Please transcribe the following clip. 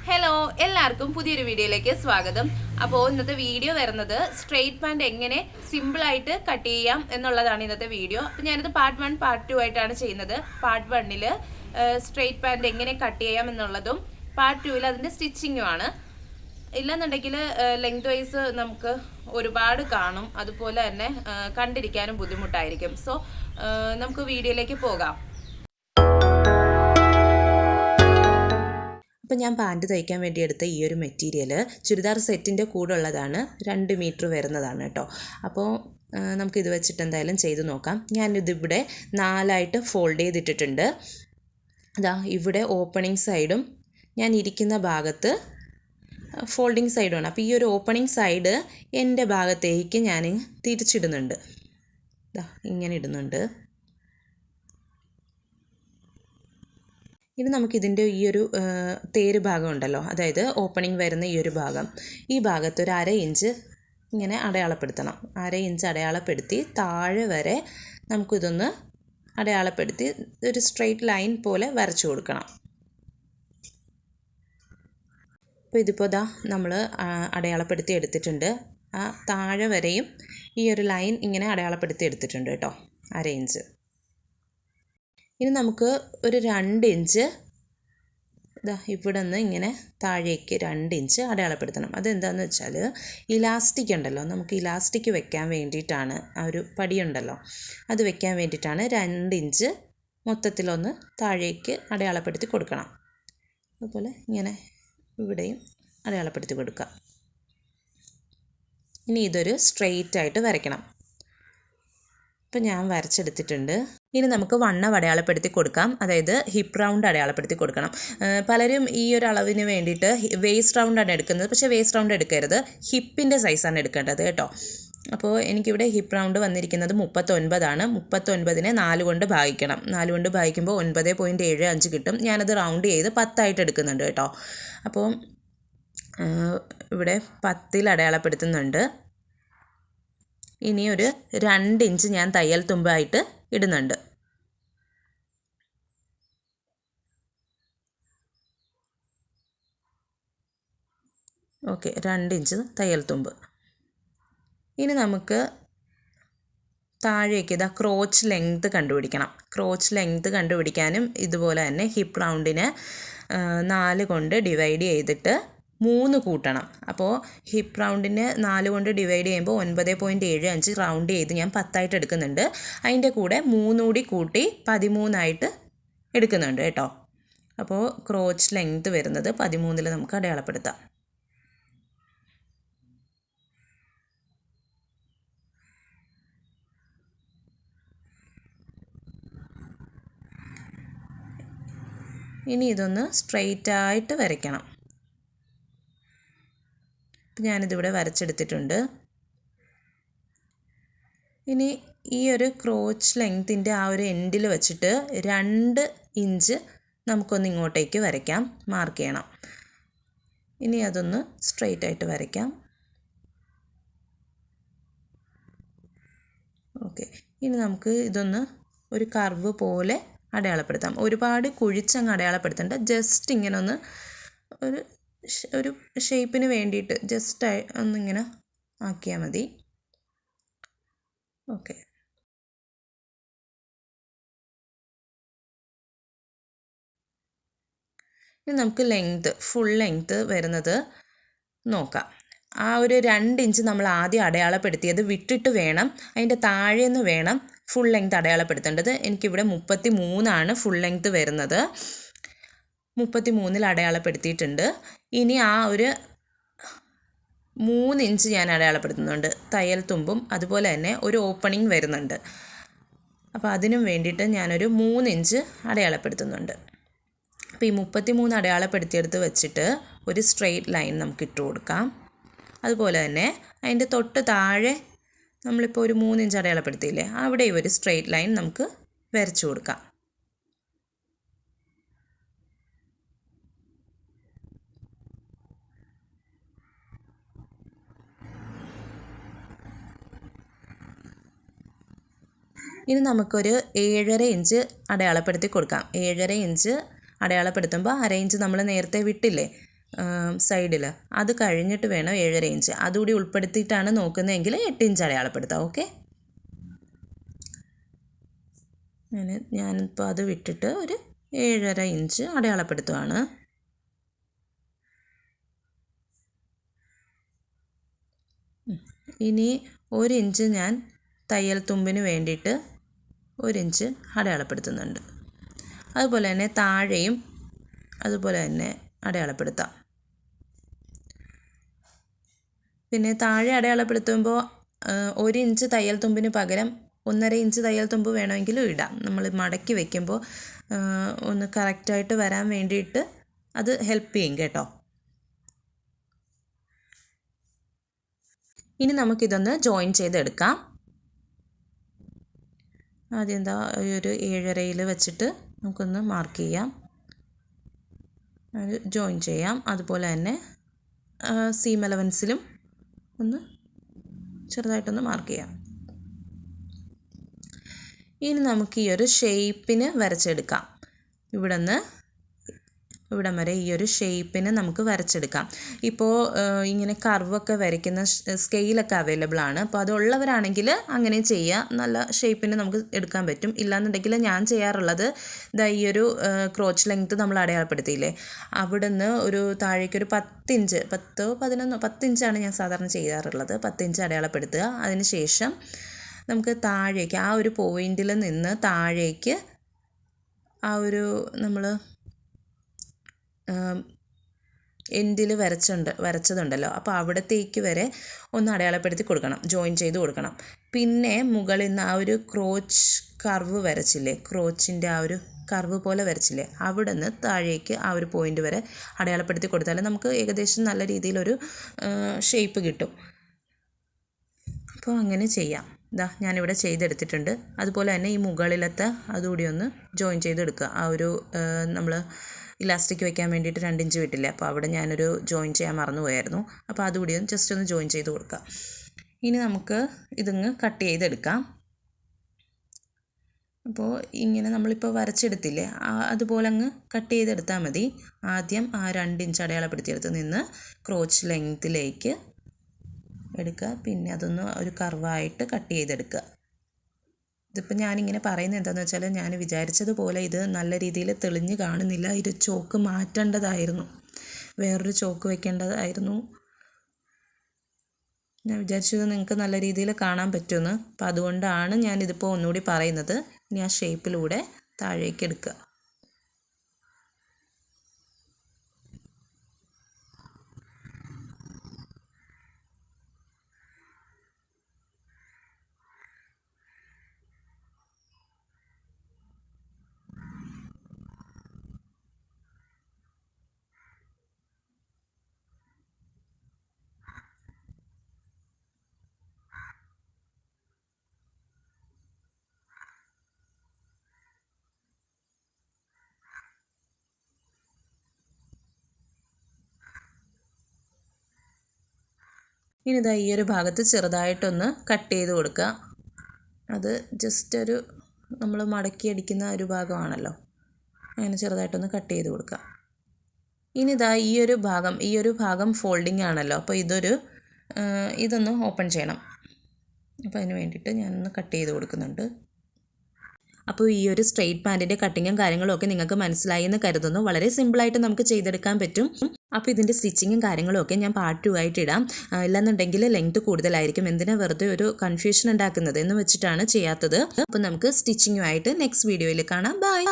Hello, എല്ലാവർക്കും പുതിയൊരു വീഡിയോയിലേക്ക് സ്വാഗതം. അപ്പോൾ ഇന്നത്തെ വീഡിയോ വരുന്നത് സ്ട്രെയിറ്റ് പാൻറ് എങ്ങനെ സിമ്പിളായിട്ട് കട്ട് ചെയ്യാം എന്നുള്ളതാണ് ഇന്നത്തെ വീഡിയോ. അപ്പോൾ ഞാനിത് പാർട്ട് 1 പാർട്ട് 2 ആയിട്ടാണ് ചെയ്യുന്നത്. പാർട്ട് 1 സ്ട്രെയിറ്റ് പാൻറ് എങ്ങനെ കട്ട് ചെയ്യാം എന്നുള്ളതും പാർട്ട് 2 അതിൻ്റെ സ്റ്റിച്ചിങ്ങുമാണ്. ഇല്ലെന്നുണ്ടെങ്കിൽ ലെങ്ത് വൈസ് നമുക്ക് ഒരുപാട് കാണും, അതുപോലെ തന്നെ കണ്ടിരിക്കാനും ബുദ്ധിമുട്ടായിരിക്കും. സോ നമുക്ക് വീഡിയോയിലേക്ക് പോകാം. അപ്പോൾ ഞാൻ പാൻറ്റ് തയ്ക്കാൻ വേണ്ടി എടുത്ത ഈ ഒരു മെറ്റീരിയൽ ചുരിദാർ സെറ്റിൻ്റെ കൂടെ ഉള്ളതാണ്, 2 മീറ്റർ വരുന്നതാണ് കേട്ടോ. അപ്പോൾ നമുക്കിത് വെച്ചിട്ട് എന്തായാലും ചെയ്ത് നോക്കാം. ഞാനിതിവിടെ 4ആയിട്ട് ഫോൾഡ് ചെയ്തിട്ടിട്ടുണ്ട്. അതാ ഇവിടെ ഓപ്പണിംഗ് സൈഡും ഞാൻ ഇരിക്കുന്ന ഭാഗത്ത് ഫോൾഡിങ് സൈഡുമാണ്. അപ്പോൾ ഈ ഒരു ഓപ്പണിംഗ് സൈഡ് എൻ്റെ ഭാഗത്തേക്ക് ഞാൻ തിരിച്ചിടുന്നുണ്ട്. ഇങ്ങനെ ഇടുന്നുണ്ട്. ഇനി നമുക്കിതിൻ്റെ ഈ ഒരു തേര് ഭാഗം ഉണ്ടല്ലോ, അതായത് ഓപ്പണിംഗ് വരുന്ന ഈ ഒരു ഭാഗം, ഈ ഭാഗത്ത് ഒരു 1/2 ഇഞ്ച് ഇങ്ങനെ അടയാളപ്പെടുത്തണം. 1/2 ഇഞ്ച് അടയാളപ്പെടുത്തി താഴെ വരെ നമുക്കിതൊന്ന് അടയാളപ്പെടുത്തി ഒരു സ്ട്രെയിറ്റ് ലൈൻ പോലെ വരച്ചു കൊടുക്കണം. അപ്പോൾ ഇതിപ്പോൾ നമ്മൾ അടയാളപ്പെടുത്തി എടുത്തിട്ടുണ്ട്. ആ താഴെ വരെയും ഈ ഒരു ലൈൻ ഇങ്ങനെ അടയാളപ്പെടുത്തി എടുത്തിട്ടുണ്ട് കേട്ടോ, 1/2 ഇഞ്ച്. ഇനി നമുക്ക് ഒരു 2 ഇഞ്ച് ഇവിടെ നിന്ന് ഇങ്ങനെ താഴേക്ക് 2 ഇഞ്ച് അടയാളപ്പെടുത്തണം. അതെന്താണെന്ന് വെച്ചാൽ ഇലാസ്റ്റിക് ഉണ്ടല്ലോ, നമുക്ക് ഇലാസ്റ്റിക് വെക്കാൻ വേണ്ടിയിട്ടാണ്, ആ ഒരു പടിയുണ്ടല്ലോ അത് വെക്കാൻ വേണ്ടിയിട്ടാണ് 2 ഇഞ്ച് മൊത്തത്തിലൊന്ന് താഴേക്ക് അടയാളപ്പെടുത്തി കൊടുക്കണം. അതുപോലെ ഇങ്ങനെ ഇവിടെയും അടയാളപ്പെടുത്തി കൊടുക്കുക. ഇനി ഇതൊരു സ്ട്രെയിറ്റ് ആയിട്ട് വരയ്ക്കണം. ഇപ്പോൾ ഞാൻ വരച്ചെടുത്തിട്ടുണ്ട്. ഇനി നമുക്ക് വണ്ണം അടയാളപ്പെടുത്തി കൊടുക്കാം, അതായത് ഹിപ്പ് റൗണ്ട് അടയാളപ്പെടുത്തി കൊടുക്കണം. പലരും ഈ ഒരു അളവിന് വേണ്ടിയിട്ട് വേസ്റ്റ് റൗണ്ടാണ് എടുക്കുന്നത്, പക്ഷേ വേസ്റ്റ് റൗണ്ട് എടുക്കരുത്, ഹിപ്പിൻ്റെ സൈസാണ് എടുക്കേണ്ടത് കേട്ടോ. അപ്പോൾ എനിക്കിവിടെ ഹിപ്പ് റൗണ്ട് വന്നിരിക്കുന്നത് 39ആണ്. 39നെ 4 കൊണ്ട് ഭാഗിക്കണം. 4 കൊണ്ട് ഭാഗിക്കുമ്പോൾ 9.75 കിട്ടും. ഞാനത് റൗണ്ട് ചെയ്ത് 10 എടുക്കുന്നുണ്ട് കേട്ടോ. അപ്പോൾ ഇവിടെ 10 അടയാളപ്പെടുത്തുന്നുണ്ട്. ഇനി ഒരു 2 ഇഞ്ച് ഞാൻ തയ്യൽ തുമ്പായിട്ട് ഇടുന്നുണ്ട്. ഓക്കെ, 2 ഇഞ്ച് തയ്യൽ തുമ്പ്. ഇനി നമുക്ക് താഴേക്ക് ക്രോച്ച് ലെങ്ത് കണ്ടുപിടിക്കണം. ക്രോച്ച് ലെങ്ത് കണ്ടുപിടിക്കാനും ഇതുപോലെ തന്നെ ഹിപ്പ് റൗണ്ടിനെ 4 കൊണ്ട് ഡിവൈഡ് ചെയ്തിട്ട് 3 കൂട്ടണം. അപ്പോൾ ഹിപ്പ് റൗണ്ടിന് 4 കൊണ്ട് ഡിവൈഡ് ചെയ്യുമ്പോൾ 9.75 റൗണ്ട് ചെയ്ത് ഞാൻ 10 എടുക്കുന്നുണ്ട്. അതിൻ്റെ കൂടെ 3 കൂടി കൂട്ടി 13 എടുക്കുന്നുണ്ട് കേട്ടോ. അപ്പോൾ ക്രോച്ച് ലെങ്ത് വരുന്നത് 13 നമുക്ക് അടയാളപ്പെടുത്താം. ഇനി ഇതൊന്ന് സ്ട്രെയിറ്റ് ആയിട്ട് വരയ്ക്കണം. ഞാനിതിവിടെ വരച്ചെടുത്തിട്ടുണ്ട്. ഇനി ഈ ഒരു ക്രോച്ച് ലെങ്ത്തിൻ്റെ ആ ഒരു എൻഡിൽ വെച്ചിട്ട് 2 ഇഞ്ച് നമുക്കൊന്ന് ഇങ്ങോട്ടേക്ക് വരയ്ക്കാം, മാർക്ക് ചെയ്യണം. ഇനി അതൊന്ന് സ്ട്രെയിറ്റ് ആയിട്ട് വരയ്ക്കാം. ഓക്കെ, ഇനി നമുക്ക് ഇതൊന്ന് ഒരു കർവ് പോലെ അടയാളപ്പെടുത്താം. ഒരുപാട് കുഴിച്ചങ്ങ് അടയാളപ്പെടുത്തേണ്ട, ജസ്റ്റ് ഇങ്ങനെ ഒന്ന് ഒരു ഷേപ്പിന് വേണ്ടിയിട്ട് ജസ്റ്റ് ഒന്നിങ്ങനെ ആക്കിയാൽ മതി. ഓക്കെ, ഇനി നമുക്ക് ഫുൾ ലെങ്ത് വരുന്നത് നോക്കാം. ആ ഒരു 2 ഇഞ്ച് നമ്മൾ ആദ്യം അടയാളപ്പെടുത്തിയത് വിട്ടിട്ട് വേണം, അതിൻ്റെ താഴേന്ന് വേണം ഫുൾ ലെങ്ത് അടയാളപ്പെടുത്തേണ്ടത്. എനിക്കിവിടെ 33 ഫുൾ ലെങ്ത് വരുന്നത്. 33 അടയാളപ്പെടുത്തിയിട്ടുണ്ട്. ഇനി ആ ഒരു 3 ഇഞ്ച് ഞാൻ അടയാളപ്പെടുത്തുന്നുണ്ട്, തയ്യൽ തുമ്പും അതുപോലെ തന്നെ ഒരു ഓപ്പണിംഗ് വരുന്നുണ്ട്. അപ്പോൾ അതിനും വേണ്ടിയിട്ട് ഞാനൊരു 3 ഇഞ്ച് അടയാളപ്പെടുത്തുന്നുണ്ട്. അപ്പോൾ ഈ 33 അടയാളപ്പെടുത്തിയെടുത്ത് വെച്ചിട്ട് ഒരു സ്ട്രെയിറ്റ് ലൈൻ നമുക്ക് ഇട്ട് കൊടുക്കാം. അതുപോലെ തന്നെ അതിൻ്റെ തൊട്ട് താഴെ നമ്മളിപ്പോൾ ഒരു 3 ഇഞ്ച് അടയാളപ്പെടുത്തിയില്ലേ, അവിടെ ഒരു സ്ട്രെയിറ്റ് ലൈൻ നമുക്ക് വരച്ചു കൊടുക്കാം. ഇനി നമുക്കൊരു 7.5 ഇഞ്ച് അടയാളപ്പെടുത്തി കൊടുക്കാം. 7.5 ഇഞ്ച് അടയാളപ്പെടുത്തുമ്പോൾ 1/2 ഇഞ്ച് നമ്മൾ നേരത്തെ വിട്ടില്ലേ, സൈഡിൽ അത് കഴിഞ്ഞിട്ട് വേണം 7.5 ഇഞ്ച് അതുകൂടി ഉൾപ്പെടുത്തിയിട്ടാണ് നോക്കുന്നതെങ്കിൽ 8 ഇഞ്ച് അടയാളപ്പെടുത്താം. ഓക്കെ, ഞാനിപ്പോൾ അത് വിട്ടിട്ട് ഒരു 7.5 ഇഞ്ച് അടയാളപ്പെടുത്തുകയാണ്. ഇനി 1 ഇഞ്ച് ഞാൻ തയ്യൽ തുമ്പിന് വേണ്ടിയിട്ട് 1 ഇഞ്ച് അടയാളപ്പെടുത്തുന്നുണ്ട്. അതുപോലെ തന്നെ താഴെയും അതുപോലെ തന്നെ അടയാളപ്പെടുത്താം. പിന്നെ താഴെ അടയാളപ്പെടുത്തുമ്പോൾ 1 ഇഞ്ച് തയ്യൽ തുമ്പിന് പകരം 1.5 ഇഞ്ച് തയ്യൽ തുമ്പ് വേണമെങ്കിലും ഇടാം. നമ്മൾ മടക്കി വയ്ക്കുമ്പോൾ ഒന്ന് കറക്റ്റായിട്ട് വരാൻ വേണ്ടിയിട്ട് അത് ഹെൽപ്പ് ചെയ്യും കേട്ടോ. ഇനി നമുക്കിതൊന്ന് ജോയിൻ ചെയ്തെടുക്കാം. ആദ്യം എന്താ ഒരു 7.5 വെച്ചിട്ട് നമുക്കൊന്ന് മാർക്ക് ചെയ്യാം, അത് ജോയിൻ ചെയ്യാം. അതുപോലെ തന്നെ സീം അലവൻസിലും ഒന്ന് ചെറുതായിട്ടൊന്ന് മാർക്ക് ചെയ്യാം. ഇനി നമുക്ക് ഈ ഒരു ഷേപ്പിന് വരച്ചെടുക്കാം. ഇവിടം വരെ ഈ ഒരു ഷേപ്പിന് നമുക്ക് വരച്ചെടുക്കാം. ഇപ്പോൾ ഇങ്ങനെ കർവൊക്കെ വരയ്ക്കുന്ന സ്കെയിലൊക്കെ അവൈലബിൾ ആണ്. അപ്പോൾ അതുള്ളവരാണെങ്കിൽ അങ്ങനെ ചെയ്യുക, നല്ല ഷേപ്പിന് നമുക്ക് എടുക്കാൻ പറ്റും. ഇല്ലാന്നുണ്ടെങ്കിൽ ഞാൻ ചെയ്യാറുള്ളത് ഈ ഒരു ക്രോച്ച് ലെങ്ത്ത് നമ്മൾ അടയാളപ്പെടുത്തിയില്ലേ, അവിടുന്ന് ഒരു താഴേക്കൊരു 10 ഇഞ്ച് 10 ഇഞ്ചാണ് ഞാൻ സാധാരണ ചെയ്യാറുള്ളത്. 10 ഇഞ്ച് അടയാളപ്പെടുത്തുക. അതിന് ശേഷം നമുക്ക് താഴേക്ക് ആ ഒരു പോയിന്റിൽ നിന്ന് താഴേക്ക് ആ ഒരു നമ്മൾ എൻഡിൽ വരച്ചതുണ്ടല്ലോ, അപ്പോൾ അവിടത്തേക്ക് വരെ ഒന്ന് അടയാളപ്പെടുത്തി കൊടുക്കണം, ജോയിൻ ചെയ്ത് കൊടുക്കണം. പിന്നെ മുകളിൽ നിന്ന് ആ ഒരു ക്രോച്ച് കർവ് വരച്ചില്ലേ, ക്രോച്ചിൻ്റെ ആ ഒരു കർവ് പോലെ വരച്ചില്ലേ, അവിടെ നിന്ന് താഴേക്ക് ആ ഒരു പോയിന്റ് വരെ അടയാളപ്പെടുത്തി കൊടുത്താൽ നമുക്ക് ഏകദേശം നല്ല രീതിയിലൊരു ഷേപ്പ് കിട്ടും. അപ്പോൾ അങ്ങനെ ചെയ്യാം. ഞാനിവിടെ ചെയ്തെടുത്തിട്ടുണ്ട്. അതുപോലെ തന്നെ ഈ മുകളിലത്തെ അതുകൂടി ഒന്ന് ജോയിൻ ചെയ്തെടുക്കുക. ആ ഒരു നമ്മൾ ഇലാസ്റ്റിക് വെക്കാൻ വേണ്ടിയിട്ട് 2 ഇഞ്ച് വിട്ടില്ലേ, അപ്പോൾ അവിടെ ഞാനൊരു ജോയിൻ ചെയ്യാൻ മറന്നുപോയായിരുന്നു. അപ്പോൾ അതുകൂടി ഒന്ന് ജസ്റ്റ് ഒന്ന് ജോയിൻ ചെയ്ത് കൊടുക്കുക. ഇനി നമുക്ക് ഇതിങ്ങ് കട്ട് ചെയ്തെടുക്കാം. അപ്പോൾ ഇങ്ങനെ നമ്മളിപ്പോൾ വരച്ചെടുത്തില്ലേ, അതുപോലെ അങ്ങ് കട്ട് ചെയ്തെടുത്താൽ മതി. ആദ്യം ആ 2 ഇഞ്ച് അടയാളപ്പെടുത്തിയെടുത്ത് നിന്ന് ക്രോച്ച് ലെങ്ത്തിലേക്ക് എടുക്കുക, പിന്നെ അതൊന്ന് ഒരു കർവായിട്ട് കട്ട് ചെയ്തെടുക്കുക. ഇതിപ്പോൾ ഞാനിങ്ങനെ പറയുന്നത് എന്താണെന്ന് വെച്ചാൽ, ഞാൻ വിചാരിച്ചതുപോലെ ഇത് നല്ല രീതിയിൽ തെളിഞ്ഞ് കാണുന്നില്ല. ഇത് ചോക്ക് മാറ്റേണ്ടതായിരുന്നു, വേറൊരു ചോക്ക് വെക്കേണ്ടതായിരുന്നു. ഞാൻ വിചാരിച്ചത് നിങ്ങൾക്ക് നല്ല രീതിയിൽ കാണാൻ പറ്റുമെന്ന്. അപ്പോൾ അതുകൊണ്ടാണ് ഞാനിതിപ്പോൾ ഒന്നുകൂടി പറയുന്നത്. ഇനി ആ ഷേപ്പിലൂടെ താഴേക്ക് എടുക്കുക. ഇനി ഈ ഒരു ഭാഗത്ത് ചെറുതായിട്ടൊന്ന് കട്ട് ചെയ്ത് കൊടുക്കുക. അത് ജസ്റ്റ് ഒരു നമ്മൾ മടക്കി അടിക്കുന്ന ഒരു ഭാഗമാണല്ലോ, അങ്ങനെ ചെറുതായിട്ടൊന്ന് കട്ട് ചെയ്ത് കൊടുക്കുക. ഇനി ഈ ഒരു ഭാഗം ഫോൾഡിങ് ആണല്ലോ, അപ്പോൾ ഇതൊന്ന് ഓപ്പൺ ചെയ്യണം. അപ്പോൾ അതിന് വേണ്ടിയിട്ട് ഞാനൊന്ന് കട്ട് ചെയ്ത് കൊടുക്കുന്നുണ്ട്. അപ്പോൾ ഈ ഒരു സ്ട്രെയിറ്റ് പാൻറ്റിൻ്റെ കട്ടിങ്ങും കാര്യങ്ങളും ഒക്കെ നിങ്ങൾക്ക് മനസ്സിലായി എന്ന് കരുതുന്നു. വളരെ സിമ്പിളായിട്ട് നമുക്ക് ചെയ്തെടുക്കാൻ പറ്റും. അപ്പോൾ ഇതിൻ്റെ സ്റ്റിച്ചിങ്ങും കാര്യങ്ങളും ഒക്കെ ഞാൻ പാർട്ട് 2 ആയിട്ട് ഇടാം. ഇല്ലെന്നുണ്ടെങ്കിൽ ലെങ്ത് കൂടുതലായിരിക്കും, എന്തിനാ വെറുതെ ഒരു കൺഫ്യൂഷൻ ഉണ്ടാക്കുന്നത് എന്ന് വെച്ചിട്ടാണ് ചെയ്യാത്തത്. അപ്പോൾ നമുക്ക് സ്റ്റിച്ചിങ്ങുമായിട്ട് നെക്സ്റ്റ് വീഡിയോയിൽ കാണാം. ബൈ.